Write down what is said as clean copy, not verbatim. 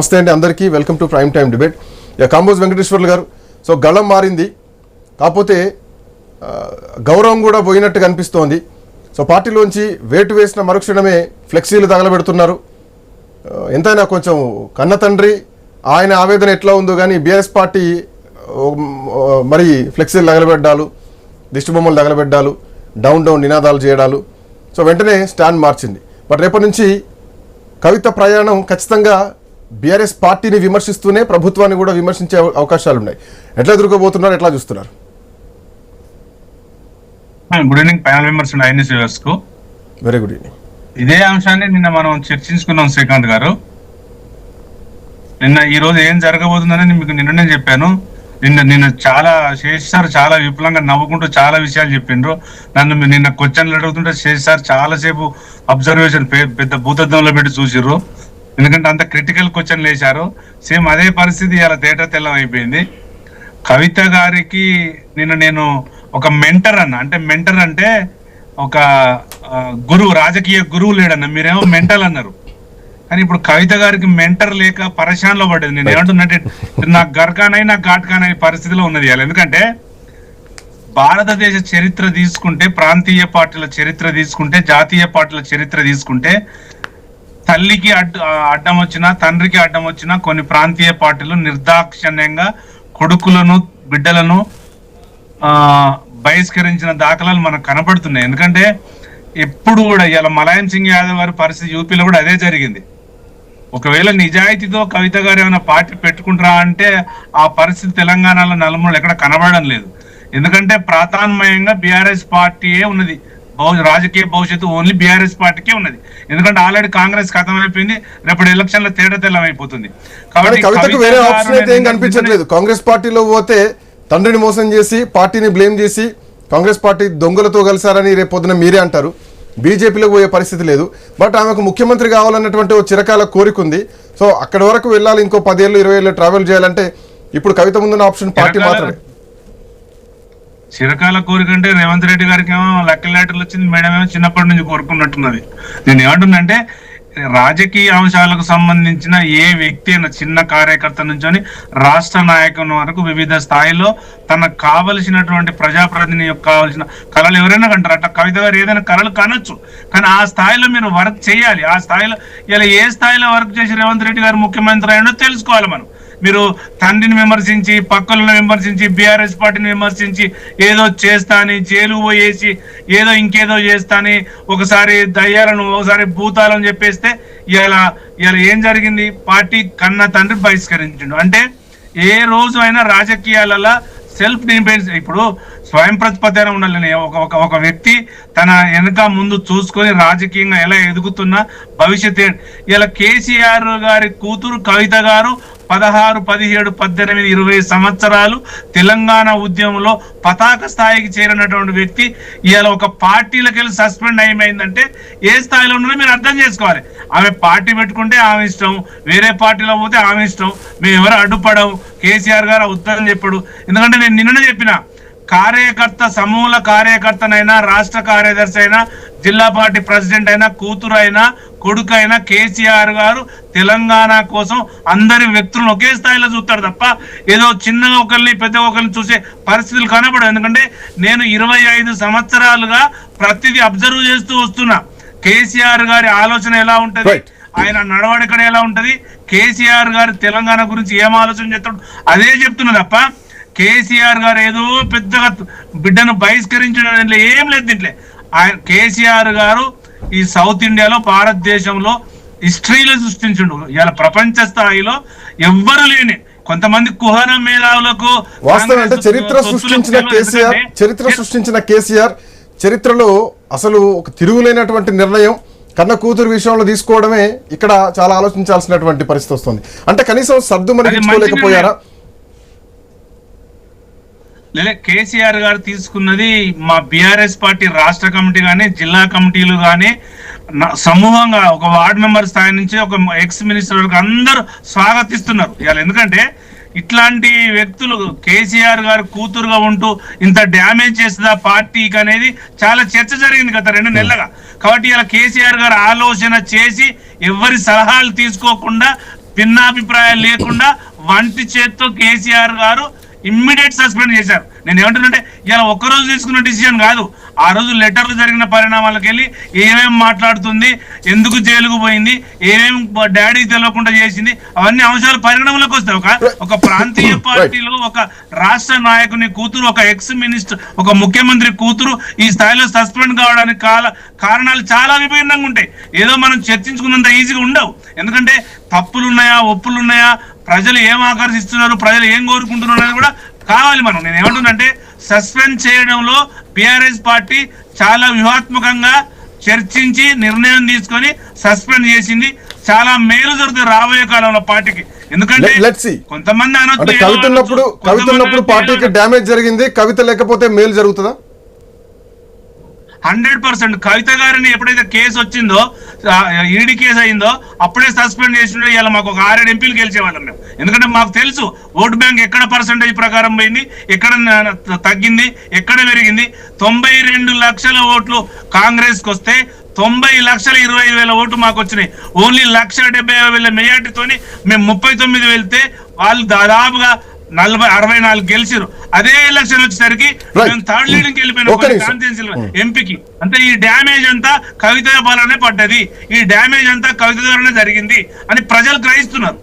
నమస్తే అండి అందరికీ, welcome to prime time debate. Kamboj Venkateswarlu గారు, సో గళం మారింది, కాకపోతే గౌరవం కూడా పోయినట్టుగా అనిపిస్తోంది. సో పార్టీలోంచి వేటు వేసిన మరుక్షణమే ఫ్లెక్సీలు తగలబెడుతున్నారు. ఎంతైనా కొంచెం కన్న తండ్రి ఆయన ఆవేదన ఎట్లా ఉందో కానీ బీఆర్ఎస్ పార్టీ మరి ఫ్లెక్సీలు తగలబెట్టాలు, దిష్టి బొమ్మలు తగలబెట్టాలు, డౌన్ డౌన్ నినాదాలు చేయడాలు. సో వెంటనే స్టాండ్ మార్చింది. బట్ రేపటి నుంచి కవిత ప్రయాణం ఖచ్చితంగా బీఆర్ఎస్ పార్టీని విమర్శిస్తూనే ప్రభుత్వాన్ని కూడా విమర్శించే అవకాశాలు ఉన్నాయి. ఎట్లా ఎదుర్కోబోతున్నారు, ఎట్లా చూస్తున్నారు? Good evening panel members and INS viewers కు వెరీ గుడ్ ఈవినింగ్. ఇదే అంశాన్ని నిన్న మనం చర్చించుకున్నాం శ్రీకాంత్ గారు. ఈ రోజు ఏం జరగబోతుందని మీకు నిన్ననే చెప్పాను. నిన్న చాలా శేష్ సార్ చాలా విపులంగా నవ్వుకుంటూ చాలా విషయాలు చెప్పిండ్రు. నన్ను నిన్న క్వశ్చన్లు అడుగుతుంటే శేష్ సార్ చాలాసేపు అబ్జర్వేషన్ పెద్ద భూతద్దంలో పెట్టి చూసిర్రు. ఎందుకంటే అంత క్రిటికల్ క్వశ్చన్లు వేశారు. సేమ్ అదే పరిస్థితి ఇలా తేట తెల్లం అయిపోయింది. కవిత గారికి నిన్న నేను ఒక మెంటర్ అంటే మెంటర్ అంటే ఒక గురువు, రాజకీయ గురువు లేడన్న, మీరేమో మెంటల్ అన్నారు. కానీ ఇప్పుడు కవిత గారికి మెంటర్ లేక పరేషాన్లో పడ్డది. నేను ఏమంటున్నంటే నాకు గర్కానై నాకు ఘాట్కానై పరిస్థితిలో ఉన్నది. ఎందుకంటే భారతదేశ చరిత్ర తీసుకుంటే, ప్రాంతీయ పార్టీల చరిత్ర తీసుకుంటే, జాతీయ పార్టీల చరిత్ర తీసుకుంటే, తల్లికి అడ్డం వచ్చినా తండ్రికి అడ్డం వచ్చినా కొన్ని ప్రాంతీయ పార్టీలు నిర్దాక్షిణ్యంగా కొడుకులను బిడ్డలను బహిష్కరించిన దాఖలాలు మనకు కనబడుతున్నాయి. ఎందుకంటే ఎప్పుడు కూడా ఇలా ములాయం సింగ్ యాదవ్ గారి పరిస్థితి యూపీలో కూడా అదే జరిగింది. ఒకవేళ నిజాయితీతో కవిత గారు ఏమైనా పార్టీ పెట్టుకుంటారా అంటే ఆ పరిస్థితి తెలంగాణలో నలుమూలలు ఎక్కడ కనబడడం లేదు. ఎందుకంటే ప్రాధాన్యంగా బీఆర్ఎస్ పార్టీయే ఉన్నది. రాజకీయ భవిష్యత్తు ఓన్లీ బీఆర్ఎస్ పార్టీకే ఉన్నది. ఎందుకంటే ఆల్రెడీ కాంగ్రెస్ ఖతం అయిపోయింది. రేపటి ఎలక్షన్ లో తేడా తెల్లం అయిపోతుంది. కాబట్టి కవితకు వేరే ఆప్షన్ అయితే ఏం కనిపించట్లేదు. కాంగ్రెస్ పార్టీలో పోతే తండ్రిని మోసం చేసి పార్టీని బ్లేమ్ చేసి కాంగ్రెస్ పార్టీ దొంగలతో కలిసారని రేపు పొద్దున మీరే అంటారు. బీజేపీలోకి పోయే పరిస్థితి లేదు. బట్ ఆమెకు ముఖ్యమంత్రి కావాలన్నటువంటి ఓ చిరకాల కోరిక ఉంది. సో అక్కడి వరకు వెళ్ళాలి, ఇంకో 10 ఏళ్ళు 20 ఏళ్ళు ట్రావెల్ చేయాలంటే ఇప్పుడు కవిత ముందున్న ఆప్షన్ పార్టీ మాత్రమే. చిరకాల కోరిక అంటే రేవంత్ రెడ్డి గారికి ఏమో లక్కీ లాటరీలు వచ్చింది, మేడం ఏమో చిన్నప్పటి నుంచి కోరుకున్నట్టున్నది. నేను ఏమంటున్నంటే రాజకీయ అంశాలకు సంబంధించిన ఏ వ్యక్తి అయినా చిన్న కార్యకర్త నుంచి రాష్ట్ర నాయకుని వరకు వివిధ స్థాయిలో తనకు కావలసినటువంటి ప్రజాప్రతినిధి యొక్క కావాల్సిన కళలు ఎవరైనా కంటారు. అట్లా కవిత గారు ఏదైనా కళలు కనొచ్చు, కానీ ఆ స్థాయిలో మీరు వర్క్ చేయాలి. ఆ స్థాయిలో ఇలా ఏ స్థాయిలో వర్క్ చేసి రేవంత్ రెడ్డి గారు ముఖ్యమంత్రి అయినో తెలుసుకోవాలి మనం. మీరు తండ్రిని విమర్శించి, పక్కలను విమర్శించి, బీఆర్ఎస్ పార్టీని విమర్శించి ఏదో చేస్తాని, జైలు పోయేసి ఏదో ఇంకేదో చేస్తాని, ఒకసారి దయ్యాలను ఒకసారి భూతాలను చెప్పేస్తే ఇలా ఏం జరిగింది? పార్టీ కన్న తండ్రి బహిష్కరించిండు. అంటే ఏ రోజు అయినా రాజకీయాలలో సెల్ఫ్ డిపెండెన్స్, ఇప్పుడు స్వయం ప్రతిపత్తి ఉండాలని ఒక వ్యక్తి తన వెనక ముందు చూసుకొని రాజకీయంగా ఎలా ఎదుగుతున్నా భవిష్యత్. ఇలా కేసీఆర్ గారి కూతురు కవిత గారు 16, 17, 18, 20 సంవత్సరాలు తెలంగాణ ఉద్యమంలో పతాక స్థాయికి చేరినటువంటి వ్యక్తి ఇవాళ ఒక పార్టీలకు వెళ్ళి సస్పెండ్ అయిపోయిందంటే ఏ స్థాయిలో ఉన్నదో మీరు అర్థం చేసుకోవాలి. ఆమె పార్టీ పెట్టుకుంటే ఆమె ఇష్టం, వేరే పార్టీలో పోతే ఆమె ఇష్టం. మేము ఎవరు అడ్డుపడవు. కేసీఆర్ గారు ఉత్తరం చెప్పాడు. ఎందుకంటే నేను నిన్ననే చెప్పిన, కార్యకర్త సమూల కార్యకర్తనైనా, రాష్ట్ర కార్యదర్శి అయినా, జిల్లా పార్టీ ప్రెసిడెంట్ అయినా, కూతురు అయినా, కొడుకు అయినా కేసీఆర్ గారు తెలంగాణ కోసం అందరి వ్యక్తులను ఒకే స్థాయిలో చూస్తాడు తప్ప ఏదో చిన్నగా ఒకరిని పెద్ద ఒకరిని చూసే పరిస్థితులు కనబడవు. ఎందుకంటే నేను 25 సంవత్సరాలుగా ప్రతిదీ అబ్జర్వ్ చేస్తూ వస్తున్నా. కేసీఆర్ గారి ఆలోచన ఎలా ఉంటది, ఆయన నడవడికడ ఎలా ఉంటది, కేసీఆర్ గారు తెలంగాణ గురించి ఏం ఆలోచన చేస్తాడు అదే చెప్తున్నా తప్ప కేసీఆర్ గారు ఏదో పెద్దగా బిడ్డను బహిష్కరించడం ఏం లేదు. దీంట్లో ఆయన కేసీఆర్ గారు ఈ సౌత్ ఇండియాలో, భారతదేశంలో హిస్టరీలో సృష్టించుండు. ఇలా ప్రపంచ స్థాయిలో ఎవ్వరు లేని కొంతమంది కుహన మేధావులకు చరిత్ర సృష్టించిన కేసీఆర్ చరిత్రలో అసలు ఒక తిరుగులేనటువంటి నిర్ణయం కన్న కూతురు విషయంలో తీసుకోవడమే ఇక్కడ చాలా ఆలోచించాల్సినటువంటి పరిస్థితి వస్తుంది. అంటే కనీసం సర్దు మరిగించుకోలేకపోయారా? లేదా కేసీఆర్ గారు తీసుకున్నది మా బీఆర్ఎస్ పార్టీ రాష్ట్ర కమిటీ కానీ, జిల్లా కమిటీలు కానీ సమూహంగా ఒక వార్డు మెంబర్ స్థాయి నుంచి ఒక ఎక్స్ మినిస్టర్ వరకు అందరూ స్వాగతిస్తున్నారు ఇవాళ. ఎందుకంటే ఇట్లాంటి వ్యక్తులు కేసీఆర్ గారు కూతురుగా ఉంటూ ఇంత డ్యామేజ్ చేస్తుందా పార్టీకి అనేది చాలా చర్చ జరిగింది గత 2 నెలలుగా. కాబట్టి ఇలా కేసీఆర్ గారు ఆలోచన చేసి ఎవరి సలహాలు తీసుకోకుండా భిన్నాభిప్రాయాలు లేకుండా వంటి చేత్తో కేసీఆర్ గారు ఇమ్మీడియట్ సస్పెండ్ చేశారు. నేను ఏమంటున్నానంటే ఇలా ఒక్కరోజు తీసుకున్న డిసిజన్ కాదు, ఆ రోజు లెటర్లు జరిగిన పరిణామాలకు వెళ్ళి ఏమేమి మాట్లాడుతుంది, ఎందుకు జైలుకు పోయింది, ఏమేమి డాడీకి తెలియకుండా చేసింది, అవన్నీ అంశాలు పరిగణనలోకి వస్తాయి. ఒక ప్రాంతీయ పార్టీలో ఒక రాష్ట్ర నాయకుని కూతురు, ఒక ఎక్స్ మినిస్టర్, ఒక ముఖ్యమంత్రి కూతురు ఈ స్థాయిలో సస్పెండ్ కావడానికి కారణాలు చాలా విభిన్నంగా ఉంటాయి. ఏదో మనం చర్చించుకున్నంత ఈజీగా ఉండవు. ఎందుకంటే తప్పులున్నాయా, ఒప్పులున్నాయా, ప్రజలు ఏం ఆకర్షిస్తున్నారు, ప్రజలు ఏం కోరుకుంటున్నారు అనేది కూడా కావాలి. నేను ఏమంటున్నానంటే సస్పెండ్ చేయడంలో బీఆర్ఎస్ పార్టీ చాలా వ్యూహాత్మకంగా చర్చించి నిర్ణయం తీసుకొని సస్పెండ్ చేసింది. చాలా మేలు జరుగుతుంది రాబోయే కాలంలో పార్టీకి. ఎందుకంటే కొంతమంది కవితన్నప్పుడు పార్టీకి డ్యామేజ్ జరిగింది, కవిత లేకపోతే మేలు జరుగుతుందా? 100% కవిత గారిని ఎప్పుడైతే కేసు వచ్చిందో, ఈడీ కేసు అయిందో అప్పుడే సస్పెండ్ చేసిండే ఇలా మాకు ఒక 6-7 ఎంపీలు గెలిచేవాళ్ళం మేము. ఎందుకంటే మాకు తెలుసు ఓటు బ్యాంక్ ఎక్కడ పర్సంటేజ్ ప్రకారం పోయింది, ఎక్కడ తగ్గింది, ఎక్కడ పెరిగింది. 92 లక్షల ఓట్లు కాంగ్రెస్కి వస్తే 90,20,000 ఓట్లు మాకు వచ్చినాయి. ఓన్లీ 1,70,000 మెజార్టీతోని మేము 39 వెళ్తే వాళ్ళు దాదాపుగా 64 గెలిచారు. అదే ఎలక్షన్ వచ్చేసరికి మేము థర్డ్ లీడింగ్ వెళ్ళిపోయినాం ఎంపీకి. అంటే ఈ డ్యామేజ్ అంతా కవిత వల్లనే పడ్డది, ఈ డ్యామేజ్ అంతా కవిత ద్వారానే జరిగింది అని ప్రజలు గ్రహిస్తున్నారు.